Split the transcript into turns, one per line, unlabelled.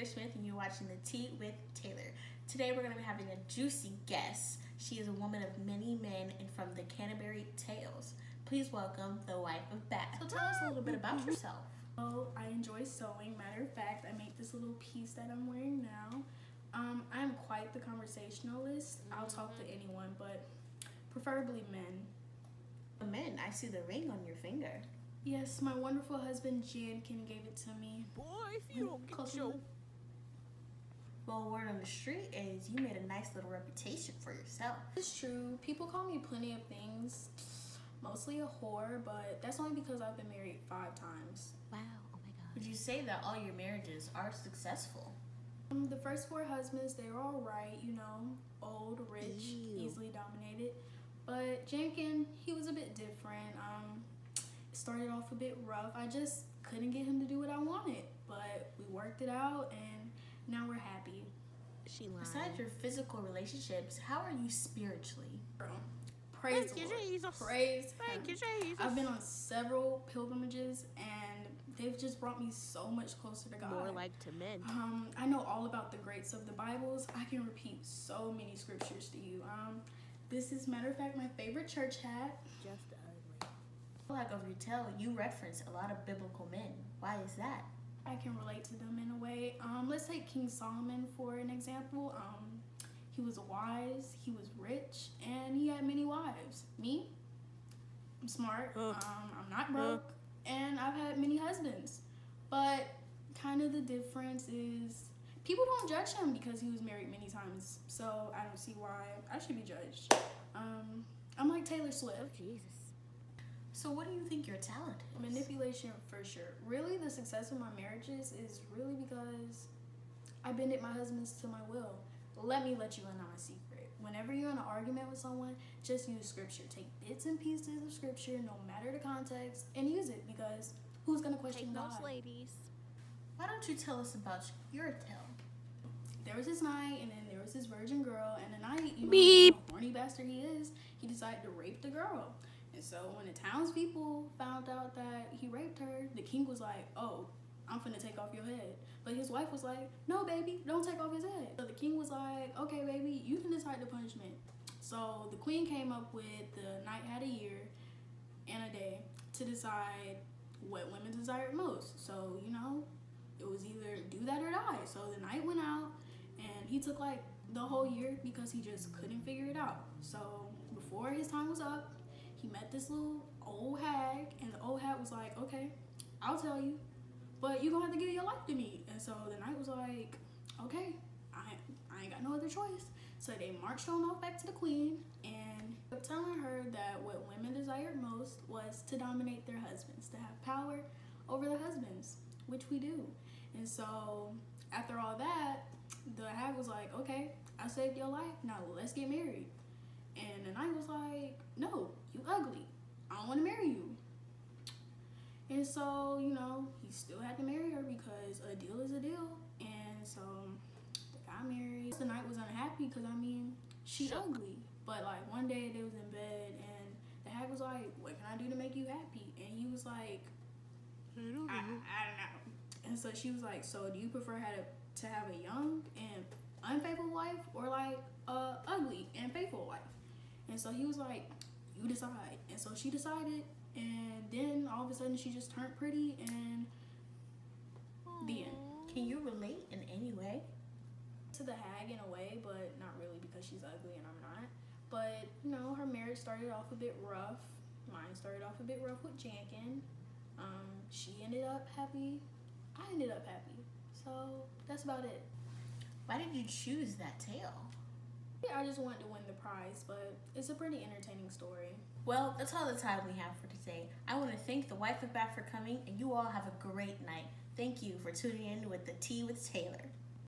Smith, and you're watching The Tea with Taylor. Today we're going to be having a juicy guest. She is a woman of many men and from the Canterbury Tales. Please welcome the wife of Bath. So tell us a little bit about yourself.
Oh, I enjoy sewing. Matter of fact, I make this little piece that I'm wearing now. I'm quite the conversationalist. I'll talk to anyone, but preferably men.
Men, I see the ring on your finger.
Yes, my wonderful husband Jankin gave it to me.
Boy, if you don't get your...
Well, word on the street is you made a nice little reputation for yourself.
It's true. People call me plenty of things. Mostly a whore, but that's only because I've been married 5 times.
Wow, oh my god.
Would you say that all your marriages are successful?
The first 4 husbands, they were all right, old, rich,
Ew.
easily dominated. But Jankin, he was a bit different. It started off a bit rough. I just couldn't get him to do what I wanted. But we worked it out, and now we're happy.
She lying.
Besides your physical relationships, how are you spiritually?
Praise
Thank
the
you,
Lord.
Jesus.
Praise
Thank
him.
you, Jesus.
I've been on several pilgrimages, and they've just brought me so much closer to God.
More like to men.
I know all about the greats of the Bibles. I can repeat so many scriptures to you. This is, matter of fact, my favorite church hat.
Just ugly.
Like of your tale, you reference a lot of biblical men. Why is that?
I can relate to them in a way. Let's take King Solomon for an example. He was wise, he was rich, and he had many wives. Me, I'm smart, I'm not broke, and I've had many husbands. But kind of the difference is people don't judge him because he was married many times. So I don't see why I should be judged. I'm like Taylor Swift.
Jesus.
So what do you think your talent is?
Manipulation for sure. Really, the success of my marriages is really because I bended my husbands to my will. Let me let you in on a secret. Whenever you're in an argument with someone, just use scripture. Take bits and pieces of scripture, no matter the context, and use it because who's going to question
Take
God?
those ladies.
Why don't you tell us about your tale?
There was this night, and then there was this virgin girl, and the night,
Beep.
the horny bastard he is, he decided to rape the girl. And so when the townspeople found out that he raped her, the king was like, oh, I'm finna take off your head. But his wife was like, no, baby, don't take off his head. So the king was like, okay, baby, you can decide the punishment. So the queen came up with the night had a year and a day to decide what women desired most. So, it was either do that or die. So the night went out, and he took like the whole year because he just couldn't figure it out. So before his time was up, he met this little old hag, and the old hag was like, okay, I'll tell you, but you're gonna have to give your life to me. And so the knight was like, okay, I ain't got no other choice. So they marched on off back to the queen and kept telling her that what women desired most was to dominate their husbands, to have power over their husbands, which we do. And so after all that, the hag was like, okay, I saved your life, now let's get married. And the knight was like, no, you ugly, I don't want to marry you. And so, he still had to marry her because a deal is a deal. And so they got married. The knight was unhappy because, she ugly. But like one day they was in bed, and the hag was like, what can I do to make you happy? And he was like, I don't know. And so she was like, so do you prefer to have a young and unfaithful wife, or like a ugly and faithful wife? And so he was like, you decide. And so she decided, and then all of a sudden she just turned pretty, and the end.
Can you relate in any way?
To the hag in a way, but not really because she's ugly and I'm not. But, her marriage started off a bit rough. Mine started off a bit rough with Jankin. She ended up happy. I ended up happy. So that's about it.
Why did you choose that tale?
I just wanted to win the prize, but it's a pretty entertaining story.
Well, that's all the time we have for today. I want to thank the wife of Bath for coming, and you all have a great night. Thank you for tuning in with The Tea with Taylor.